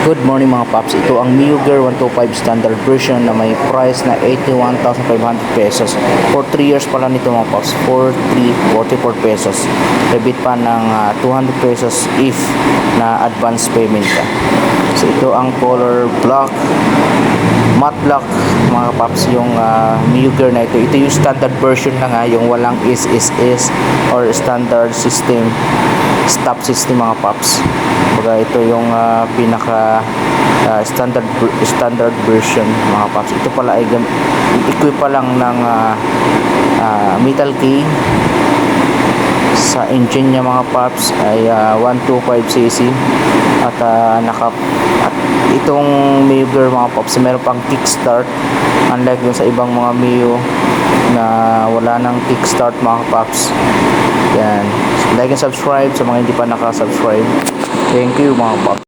Good morning mga paps. Ito ang Miyuger 125 standard version na may price na 81,500 pesos. For 3 years pala nito mga paps. 44 pesos. Debit pa ng 200 pesos if na advance payment ka. So ito ang color black, matte black mga paps, yung Miyuger na ito. Ito yung standard version na nga, yung walang SSS or standard system, stop system mga paps. Baga ito yung pinaka standard version mga paps. Ito pala ay equip pa lang ng metal key. Sa engine niya mga paps ay 125cc at itong Miyuger mga paps meron pang kickstart, unlike dun sa ibang mga Mio na wala nang kickstart mga paps. Yan, like and subscribe sa mga hindi pa nakasubscribe. Thank you mga paps.